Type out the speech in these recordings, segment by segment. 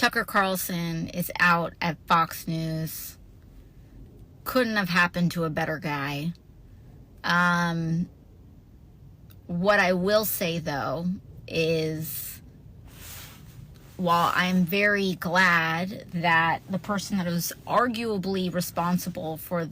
Tucker Carlson is out at Fox News. Couldn't have happened to a better guy. What I will say, though, is while I'm very glad that the person that was arguably responsible for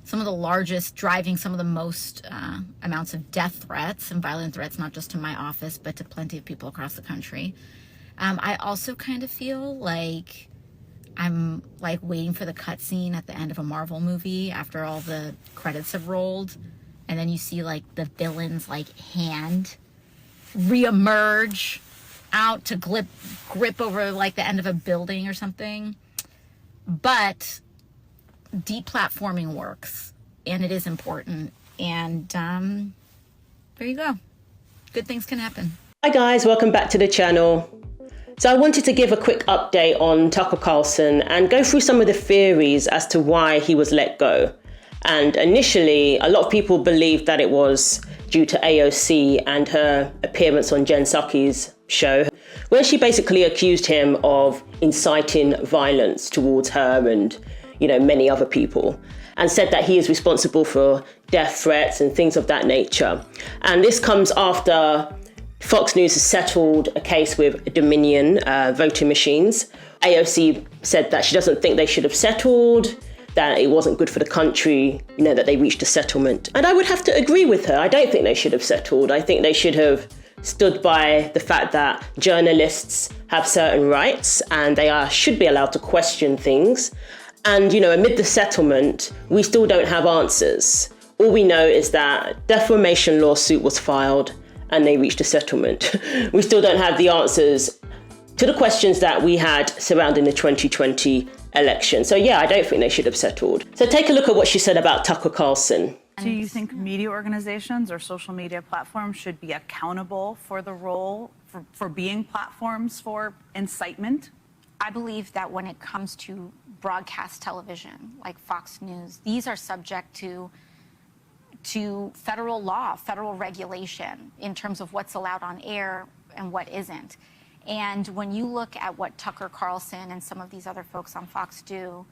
some of the largest, driving some of the most amounts of death threats and violent threats, not just to my office, but to plenty of people across the country. I also kind of feel like I'm like waiting for the cutscene at the end of a Marvel movie after all the credits have rolled. And then you see like the villain's like hand reemerge out to grip over like the end of a building or something. But deplatforming works, and it is important. And there you go. Good things can happen. Hi guys, welcome back to the channel. So I wanted to give a quick update on Tucker Carlson and go through some of the theories as to why he was let go. And initially, a lot of people believed that it was due to AOC and her appearance on Jen Psaki's show, where she basically accused him of inciting violence towards her and, many other people, and said that he is responsible for death threats and things of that nature. And this comes after Fox News has settled a case with Dominion voting machines. AOC said that she doesn't think they should have settled, that it wasn't good for the country, that they reached a settlement. And I would have to agree with her. I don't think they should have settled. I think they should have stood by the fact that journalists have certain rights and they should be allowed to question things. And, amid the settlement, we still don't have answers. All we know is that defamation lawsuit was filed and they reached a settlement. We still don't have the answers to the questions that we had surrounding the 2020 election. So yeah, I don't think they should have settled. So take a look at what she said about Tucker Carlson. Do you think media organizations or social media platforms should be accountable for the role for being platforms for incitement? I believe that when it comes to broadcast television, like Fox News, these are subject to federal law, federal regulation in terms of what's allowed on air and what isn't. And when you look at what Tucker Carlson and some of these other folks on Fox do,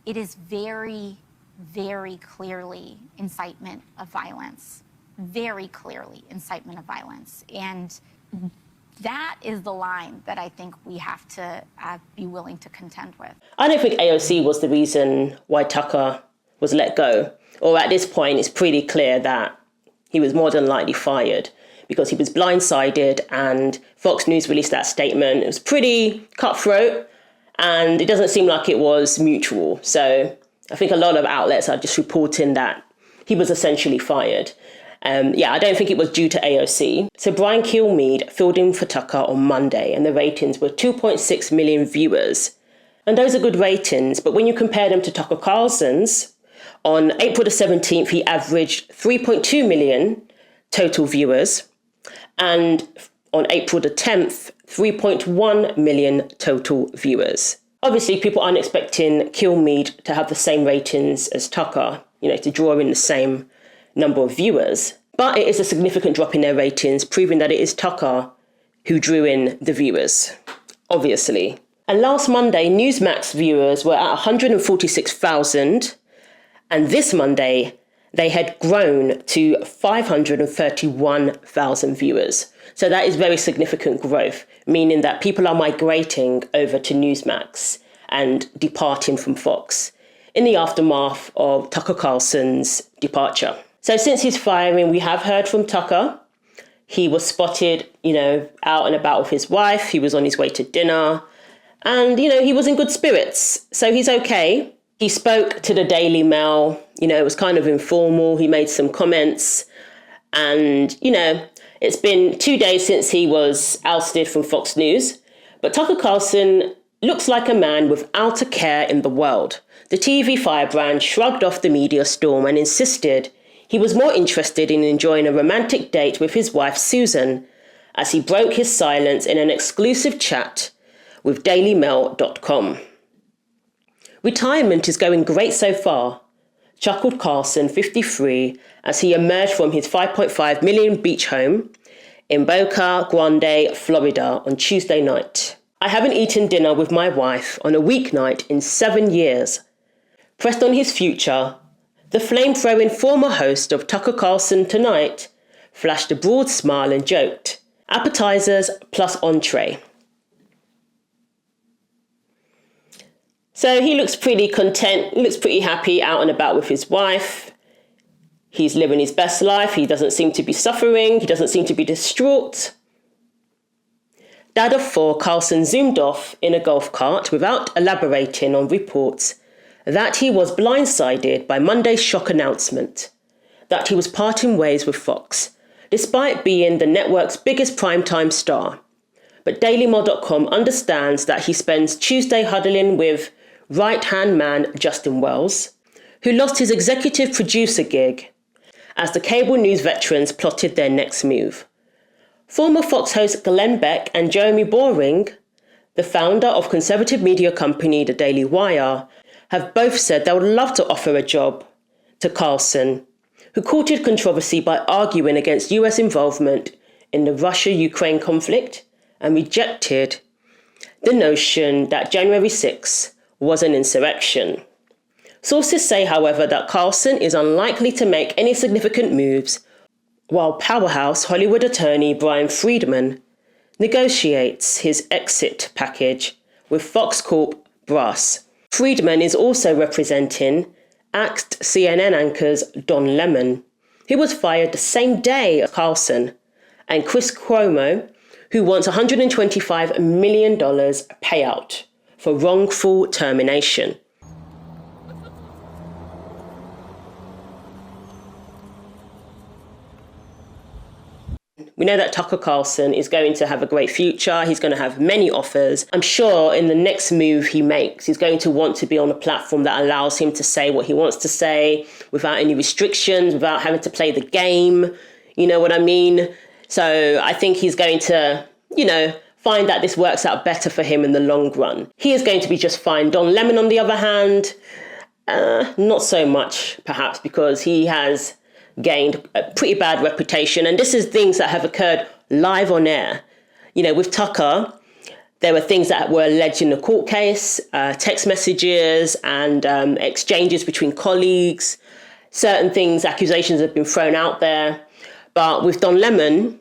it is very, very clearly incitement of violence. Very clearly incitement of violence. And that is the line that I think we have to be willing to contend with. I don't think AOC was the reason why Tucker was let go. Or at this point, it's pretty clear that he was more than likely fired because he was blindsided, and Fox News released that statement. It was pretty cutthroat and it doesn't seem like it was mutual. So I think a lot of outlets are just reporting that he was essentially fired. I don't think it was due to AOC. So Brian Kilmeade filled in for Tucker on Monday and the ratings were 2.6 million viewers. And those are good ratings, but when you compare them to Tucker Carlson's, on April the 17th, he averaged 3.2 million total viewers. And on April the 10th, 3.1 million total viewers. Obviously, people aren't expecting Kilmeade to have the same ratings as Tucker, to draw in the same number of viewers. But it is a significant drop in their ratings, proving that it is Tucker who drew in the viewers, obviously. And last Monday, Newsmax viewers were at 146,000. And this Monday, they had grown to 531,000 viewers. So that is very significant growth, meaning that people are migrating over to Newsmax and departing from Fox in the aftermath of Tucker Carlson's departure. So since his firing, we have heard from Tucker. He was spotted, out and about with his wife. He was on his way to dinner and, he was in good spirits. So he's okay. He spoke to the Daily Mail, it was kind of informal. He made some comments and, it's been 2 days since he was ousted from Fox News. But Tucker Carlson looks like a man without a care in the world. The TV firebrand shrugged off the media storm and insisted he was more interested in enjoying a romantic date with his wife, Susan, as he broke his silence in an exclusive chat with dailymail.com. Retirement is going great so far, chuckled Carlson, 53, as he emerged from his 5.5 million beach home in Boca Grande, Florida on Tuesday night. I haven't eaten dinner with my wife on a weeknight in 7 years. Pressed on his future, the flame-throwing former host of Tucker Carlson Tonight flashed a broad smile and joked, "Appetizers plus entree." So he looks pretty content, looks pretty happy out and about with his wife. He's living his best life. He doesn't seem to be suffering. He doesn't seem to be distraught. Dad of 4, Carlson zoomed off in a golf cart without elaborating on reports that he was blindsided by Monday's shock announcement that he was parting ways with Fox, despite being the network's biggest primetime star. But DailyMail.com understands that he spends Tuesday huddling with right-hand man Justin Wells, who lost his executive producer gig as the cable news veterans plotted their next move. Former Fox hosts Glenn Beck and Jeremy Boring, the founder of conservative media company The Daily Wire, have both said they would love to offer a job to Carlson, who courted controversy by arguing against US involvement in the Russia-Ukraine conflict and rejected the notion that January 6 was an insurrection. Sources say, however, that Carlson is unlikely to make any significant moves while powerhouse Hollywood attorney Bryan Freedman negotiates his exit package with Fox Corp brass. Freedman is also representing axed CNN anchors Don Lemon, who was fired the same day as Carlson, and Chris Cuomo, who wants $125 million payout for wrongful termination. We know that Tucker Carlson is going to have a great future. He's going to have many offers. I'm sure in the next move he makes, he's going to want to be on a platform that allows him to say what he wants to say without any restrictions, without having to play the game. You know what I mean? So I think he's going to, find that this works out better for him in the long run. He is going to be just fine. Don Lemon, on the other hand, not so much, perhaps, because he has gained a pretty bad reputation. And this is things that have occurred live on air. With Tucker, there were things that were alleged in the court case, text messages and exchanges between colleagues. Certain things, accusations have been thrown out there. But with Don Lemon,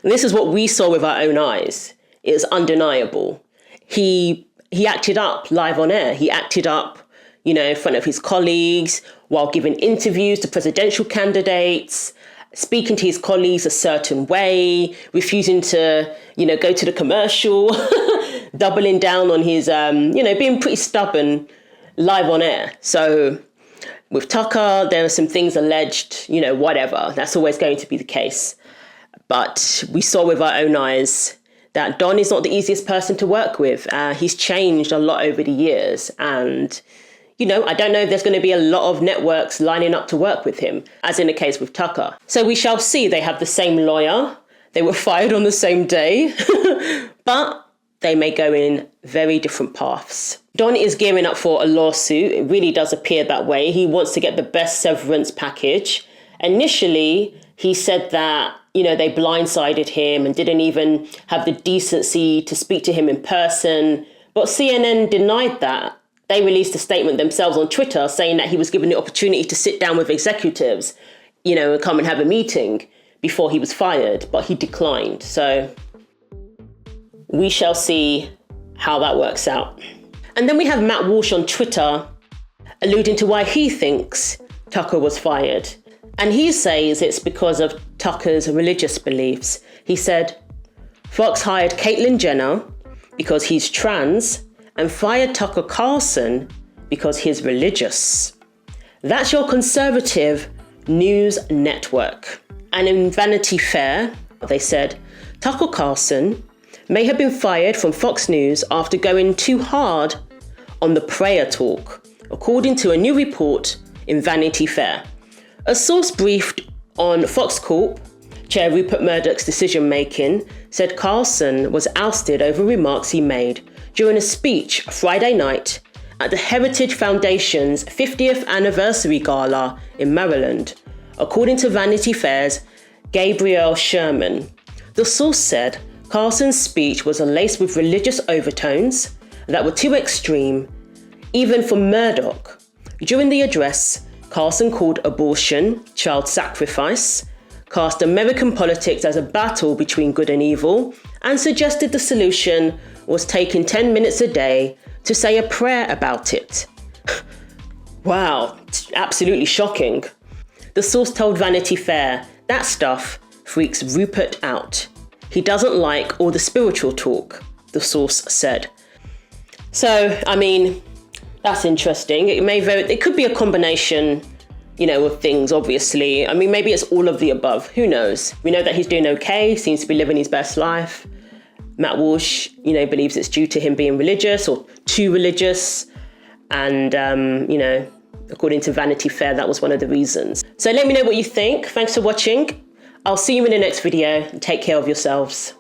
and this is what we saw with our own eyes. It's undeniable. He acted up live on air. He acted up, in front of his colleagues while giving interviews to presidential candidates, speaking to his colleagues a certain way, refusing to, go to the commercial, doubling down on his, being pretty stubborn live on air. So with Tucker, there are some things alleged, whatever. That's always going to be the case. But we saw with our own eyes that Don is not the easiest person to work with. He's changed a lot over the years. And, I don't know if there's going to be a lot of networks lining up to work with him, as in the case with Tucker. So we shall see. They have the same lawyer. They were fired on the same day. But they may go in very different paths. Don is gearing up for a lawsuit. It really does appear that way. He wants to get the best severance package. Initially, he said that, they blindsided him and didn't even have the decency to speak to him in person. But CNN denied that. They released a statement themselves on Twitter saying that he was given the opportunity to sit down with executives, and come and have a meeting before he was fired, but he declined. So we shall see how that works out. And then we have Matt Walsh on Twitter alluding to why he thinks Tucker was fired. And he says it's because of Tucker's religious beliefs. He said, Fox hired Caitlyn Jenner because he's trans and fired Tucker Carlson because he's religious. That's your conservative news network. And in Vanity Fair, they said, Tucker Carlson may have been fired from Fox News after going too hard on the prayer talk, according to a new report in Vanity Fair. A source briefed on Fox Corp, Chair Rupert Murdoch's decision-making, said Carlson was ousted over remarks he made during a speech Friday night at the Heritage Foundation's 50th anniversary gala in Maryland, according to Vanity Fair's Gabrielle Sherman. The source said Carlson's speech was laced with religious overtones that were too extreme, even for Murdoch. During the address, Carlson called abortion child sacrifice, cast American politics as a battle between good and evil, and suggested the solution was taking 10 minutes a day to say a prayer about it. Wow, absolutely shocking. The source told Vanity Fair, that stuff freaks Rupert out. He doesn't like all the spiritual talk, the source said. So, I mean, that's interesting. It could be a combination, of things, obviously. I mean, maybe it's all of the above. Who knows? We know that he's doing okay, seems to be living his best life. Matt Walsh, believes it's due to him being religious or too religious. And, according to Vanity Fair, that was one of the reasons. So let me know what you think. Thanks for watching. I'll see you in the next video. Take care of yourselves.